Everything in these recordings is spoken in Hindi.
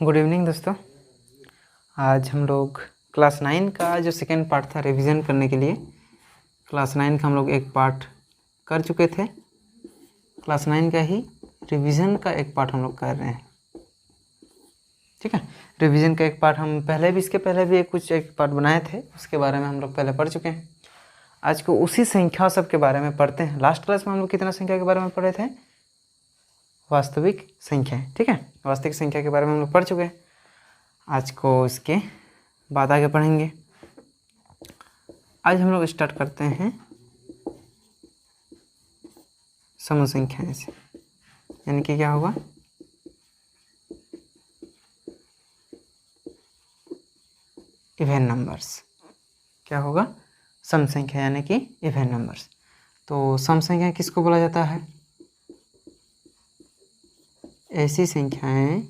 गुड इवनिंग दोस्तों। आज हम लोग क्लास 9 का जो सेकेंड पार्ट था रिवीजन करने के लिए क्लास 9 का हम लोग एक पार्ट कर चुके थे। क्लास 9 का ही रिवीजन का एक पार्ट हम लोग कर रहे हैं। ठीक है, रिवीजन का एक पार्ट हम पहले भी इसके पहले भी एक पार्ट बनाए थे, उसके बारे में हम लोग पहले पढ़ चुके हैं। आज को उसी संख्या सब के बारे में पढ़ते हैं। लास्ट क्लास में हम लोग कितना संख्या के बारे में पढ़े थे? वास्तविक संख्या। ठीक है, वास्तविक संख्या के बारे में हम लोग पढ़ चुके हैं। आज को इसके बाद आगे पढ़ेंगे। आज हम लोग स्टार्ट करते हैं समूह संख्याएं से, यानी कि क्या होगा? Even numbers. क्या होगा? सम संख्या यानी कि इवन नंबर्स। तो सम संख्या किसको बोला जाता है? ऐसी संख्याएं,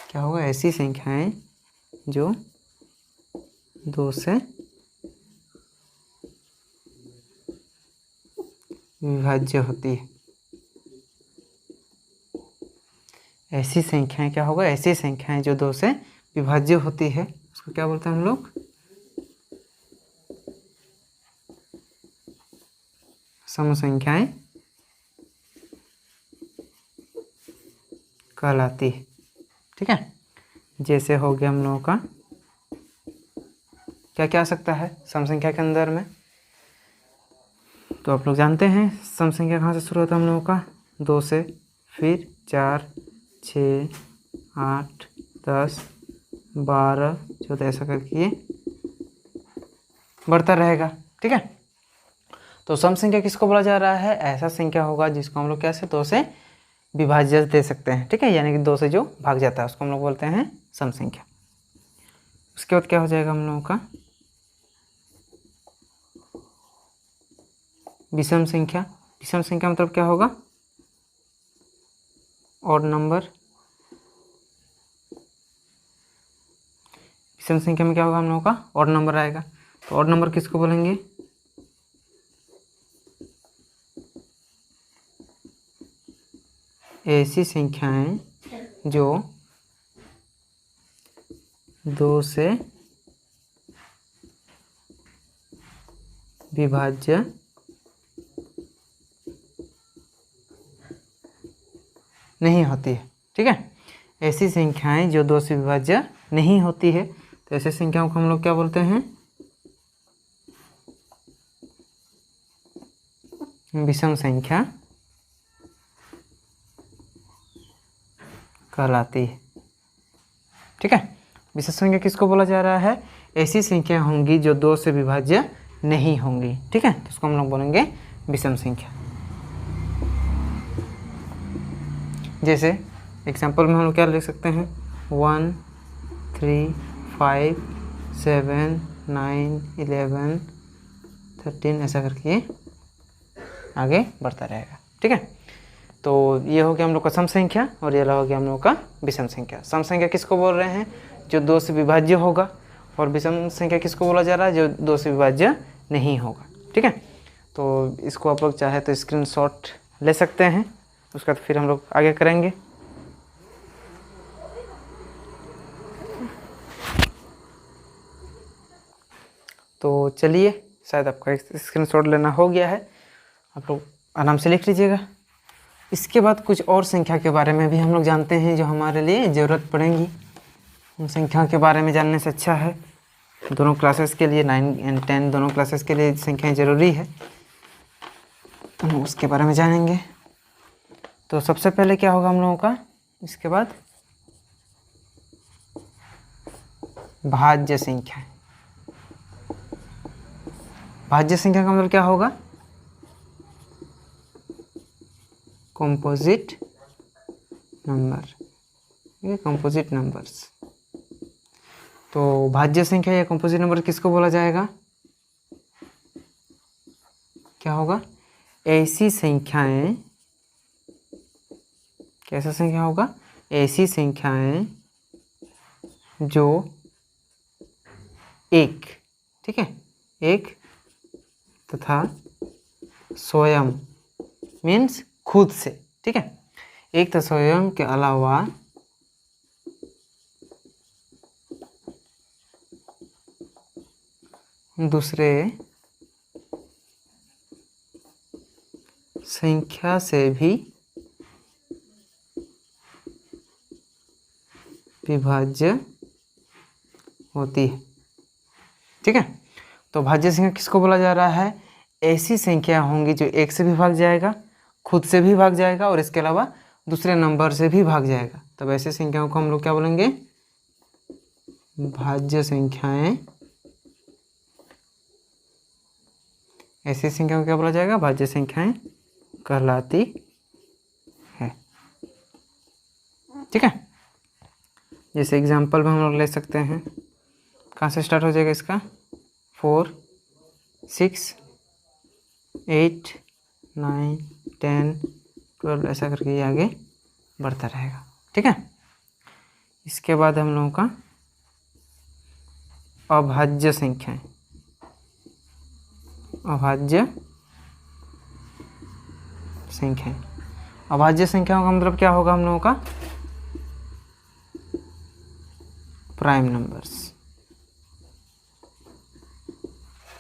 क्या होगा? ऐसी संख्याएं जो 2 से विभाज्य होती है। ऐसी संख्याएं क्या होगा? ऐसी संख्याएं जो 2 से विभाज्य होती है, उसको क्या बोलते हैं हम लोग? सम संख्याएं कहलाती है। ठीक है, जैसे हो गया हम लोगों का क्या क्या आ सकता है सम संख्या के अंदर में? तो आप लोग जानते हैं सम संख्या कहाँ से शुरू होता है हम लोगों का? 2 से, फिर 4, 6, 8, 10, 12, 14 ऐसा करके ये बढ़ता रहेगा। ठीक है, तो सम संख्या किसको बोला जा रहा है? ऐसा संख्या होगा जिसको हम लोग कैसे 2 से विभाज्य दे सकते हैं। ठीक है, यानी कि 2 से जो भाग जाता है उसको हम लोग बोलते हैं सम संख्या। उसके बाद क्या हो जाएगा हम लोगों का? विषम संख्या। विषम संख्या मतलब क्या होगा? Odd number. विषम संख्या में क्या होगा हम लोगों का? ऑड नंबर आएगा। तो ऑड नंबर किसको बोलेंगे? ऐसी संख्याएं जो 2 से विभाज्य नहीं होती है। ठीक है, ऐसी संख्याएं जो 2 से विभाज्य नहीं होती है, तो ऐसी संख्याओं को हम लोग क्या बोलते हैं? विषम संख्या कहलाती है। ठीक है, विषम संख्या किसको बोला जा रहा है? ऐसी संख्या होंगी जो 2 से विभाज्य नहीं होंगी। ठीक है, तो इसको हम लोग बोलेंगे विषम संख्या। जैसे एग्जाम्पल में हम लोग क्या लिख सकते हैं? 1, 3, 5, 7, 9, 11, 13 ऐसा करके आगे बढ़ता रहेगा। ठीक है, तो ये हो गया हम लोग का सम संख्या और ये हो गया हम लोग का विषम संख्या। सम संख्या किसको बोल रहे हैं? जो 2 से विभाज्य होगा। और विषम संख्या किसको बोला जा रहा है? जो 2 से विभाज्य नहीं होगा। ठीक है, तो इसको आप लोग चाहे तो स्क्रीनशॉट ले सकते हैं, उसका तो फिर हम लोग आगे करेंगे। तो चलिए, शायद आपका स्क्रीनशॉट लेना हो गया है, आप लोग आराम से लिख लीजिएगा। इसके बाद कुछ और संख्या के बारे में भी हम लोग जानते हैं जो हमारे लिए ज़रूरत पड़ेंगी। उन संख्या के बारे में जानने से अच्छा है, दोनों क्लासेस के लिए 9 और 10 दोनों क्लासेस के लिए संख्याएं ज़रूरी है, तो हम उसके बारे में जानेंगे। तो सबसे पहले क्या होगा हम लोगों का? इसके बाद भाज्य संख्या। भाज्य संख्या का मतलब क्या होगा? कंपोजिट नंबर, ये कंपोजिट नंबर्स। तो भाज्य संख्या या कंपोजिट नंबर किसको बोला जाएगा? क्या होगा? ऐसी संख्याएं, कैसा संख्या होगा? ऐसी संख्याएं जो एक, ठीक है, एक तथा स्वयं मीन्स खुद से, ठीक है, एक तथा स्वयं के अलावा दूसरे संख्या से भी विभाज्य होती है। ठीक है, तो भाज्य संख्या किसको बोला जा रहा है? ऐसी संख्या होंगी जो एक से भी भाग जाएगा, खुद से भी भाग जाएगा और इसके अलावा दूसरे नंबर से भी भाग जाएगा। तब ऐसी संख्याओं को हम लोग क्या बोलेंगे? भाज्य संख्याएं। ऐसी संख्याओं को क्या बोला जाएगा? भाज्य संख्याएं कहलाती है। ठीक है, जैसे एग्जाम्पल में हम लोग ले सकते हैं, कहाँ से स्टार्ट हो जाएगा इसका? 4, 6, 8, 9, 10, 12 ऐसा करके ये आगे बढ़ता रहेगा। ठीक है, इसके बाद हम लोगों का अभाज्य संख्याएं। अभाज्य संख्याएं, अभाज्य संख्याओं का मतलब क्या होगा हम लोगों का? Prime numbers.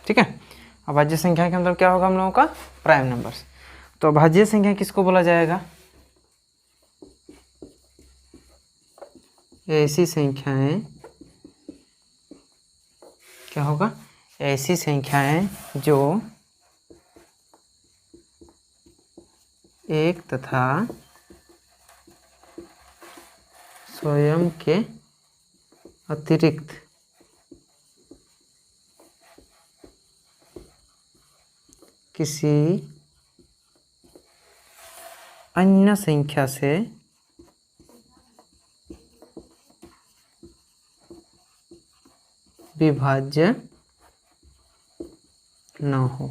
ठीक है, अभाज्य संख्या का मतलब क्या होगा हम लोगों का? Prime numbers. तो अभाज्य संख्या किसको बोला जाएगा? ऐसी संख्याएं, क्या होगा? ऐसी संख्याएं जो एक तथा स्वयं के अतिरिक्त किसी अन्य संख्या से विभाज्य न हो।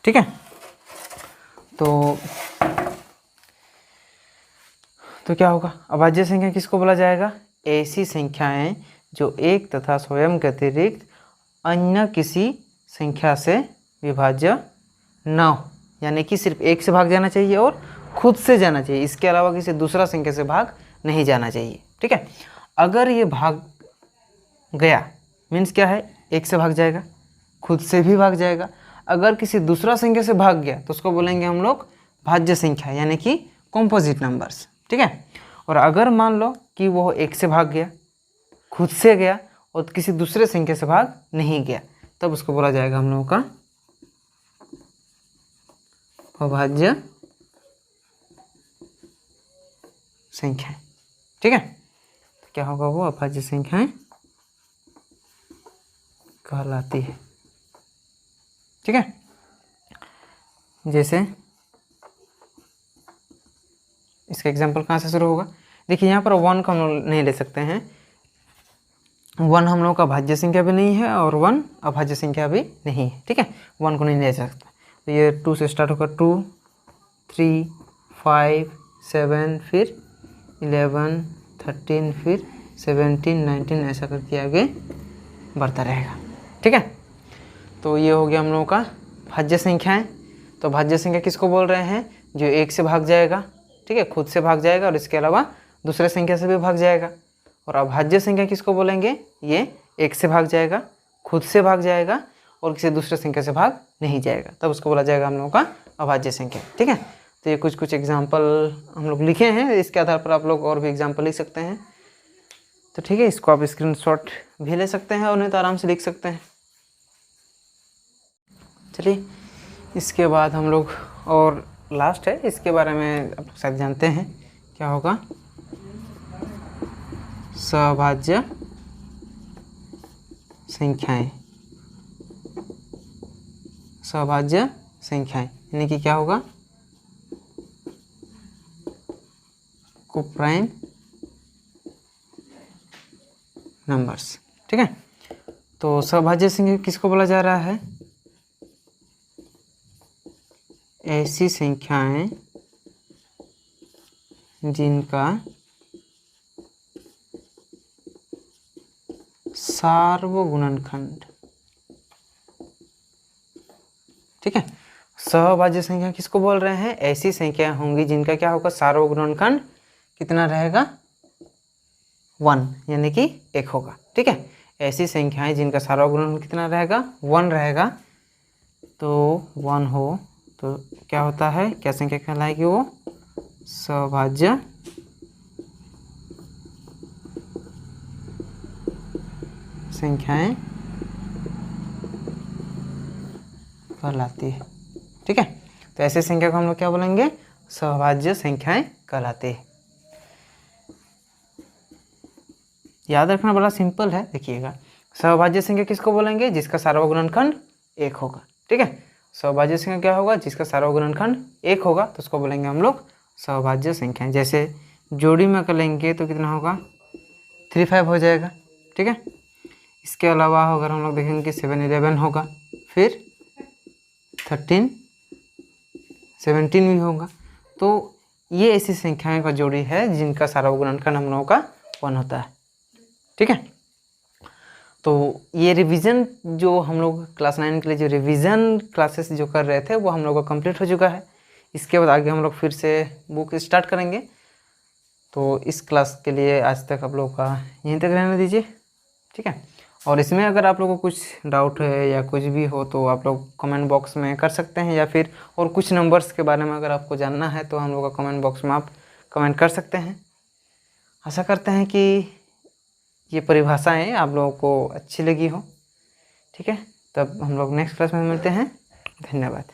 ठीक है, तो क्या होगा? अभाज्य संख्या किसको बोला जाएगा? ऐसी संख्याएं जो एक तथा स्वयं के अतिरिक्त अन्य किसी संख्या से विभाज्य न हो, यानी कि सिर्फ एक से भाग जाना चाहिए और खुद से जाना चाहिए, इसके अलावा किसी दूसरा संख्या से भाग नहीं जाना चाहिए। ठीक है, अगर ये भाग गया मीन्स क्या है? एक से भाग जाएगा, खुद से भी भाग जाएगा। अगर किसी दूसरा संख्या से भाग गया तो उसको बोलेंगे हम लोग भाज्य संख्या, यानी कि कॉम्पोजिट नंबर्स। ठीक है, और अगर मान लो कि वो एक से भाग गया, खुद से गया और किसी दूसरे संख्या से भाग नहीं गया, तब उसको बोला जाएगा हम लोगों का अभाज्य संख्याएं। ठीक है, तो क्या होगा? वो अभाज्य संख्याएं कहलाती है। ठीक है, जैसे इसका एग्जांपल कहाँ से शुरू होगा? देखिए यहाँ पर 1 को हम लोग नहीं ले सकते हैं। 1 हम लोग का भाज्य संख्या भी नहीं है और 1 अभाज्य संख्या भी नहीं है। ठीक है, 1 को नहीं ले सकता। तो ये 2 से स्टार्ट होगा, 2, 3, 5, 7, फिर 11, 13, फिर 17, 19 ऐसा करके आगे बढ़ता रहेगा। ठीक है, तो ये हो गया हम लोगों का भाज्य संख्याएं। तो भाज्य संख्या किसको बोल रहे हैं? जो एक से भाग जाएगा, ठीक है, खुद से भाग जाएगा और इसके अलावा दूसरे संख्या से भी भाग जाएगा। और अभाज्य संख्या किसको बोलेंगे? ये एक से भाग जाएगा, खुद से भाग जाएगा और किसी दूसरे संख्या से भाग नहीं जाएगा, तब उसको बोला जाएगा हम लोगों का अभाज्य संख्या। ठीक है, तो ये कुछ एग्जाम्पल हम लोग लिखे हैं, इसके आधार पर आप लोग और भी एग्जाम्पल लिख सकते हैं। तो ठीक है, इसको आप स्क्रीनशॉट भी ले सकते हैं और नहीं तो आराम से लिख सकते हैं। चलिए, इसके बाद हम लोग और लास्ट है, इसके बारे में आप शायद जानते हैं, क्या होगा? सभाज्य संख्याएं। सभाज्य संख्याएं यानी कि क्या होगा? Coprime numbers. ठीक है, तो सभाज्य संख्या किसको बोला जा रहा है? ऐसी संख्याएं जिनका सार्वगुणनखंड। ठीक है, सहभाज्य संख्या किसको बोल रहे हैं? ऐसी संख्या होंगी जिनका क्या होगा? सार्वगुणनखंड कितना रहेगा 1, यानी कि 1 होगा। ठीक है, ऐसी संख्याएं जिनका सार्वगुणनखंड कितना रहेगा 1 रहेगा, तो 1 हो तो क्या होता है, क्या संख्या कहलाएगी वो, सभाज्य संख्याएं कहलाती है। ठीक है, तो ऐसे संख्या को हम लोग क्या बोलेंगे, सभाज्य संख्याएं कहलाती है। याद रखना बड़ा सिंपल है, देखिएगा सभाज्य संख्या किसको बोलेंगे, जिसका सार्वगुणनखंड 1 होगा। ठीक है, सभाज्य संख्या क्या होगा, जिसका सार्वगुणनखंड 1 होगा, तो उसको बोलेंगे हम लोग सभाज्य संख्याएं। जैसे जोड़ी में करेंगे तो कितना होगा 3 5 हो जाएगा। ठीक है, इसके अलावा अगर हम लोग देखेंगे 7 11 होगा, फिर 13 17 भी होगा। तो ये ऐसी संख्याएं का जोड़ी है जिनका सार्वगुणनखंड हम लोगों का 1 होता है। ठीक है, तो ये रिवीजन जो हम लोग क्लास 9 के लिए जो रिवीजन क्लासेस जो कर रहे थे वो हम लोग का कंप्लीट हो चुका है। इसके बाद आगे हम लोग फिर से बुक स्टार्ट करेंगे। तो इस क्लास के लिए आज तक आप लोग का यहीं तक रहने दीजिए। ठीक है, और इसमें अगर आप लोगों को कुछ डाउट है या कुछ भी हो तो आप लोग कमेंट बॉक्स में कर सकते हैं, या फिर और कुछ नंबर्स के बारे में अगर आपको जानना है तो हम लोग का कमेंट बॉक्स में आप कमेंट कर सकते हैं। आशा करते हैं कि ये परिभाषाएं आप लोगों को अच्छी लगी हो। ठीक है, तब हम लोग नेक्स्ट क्लास में मिलते हैं। धन्यवाद।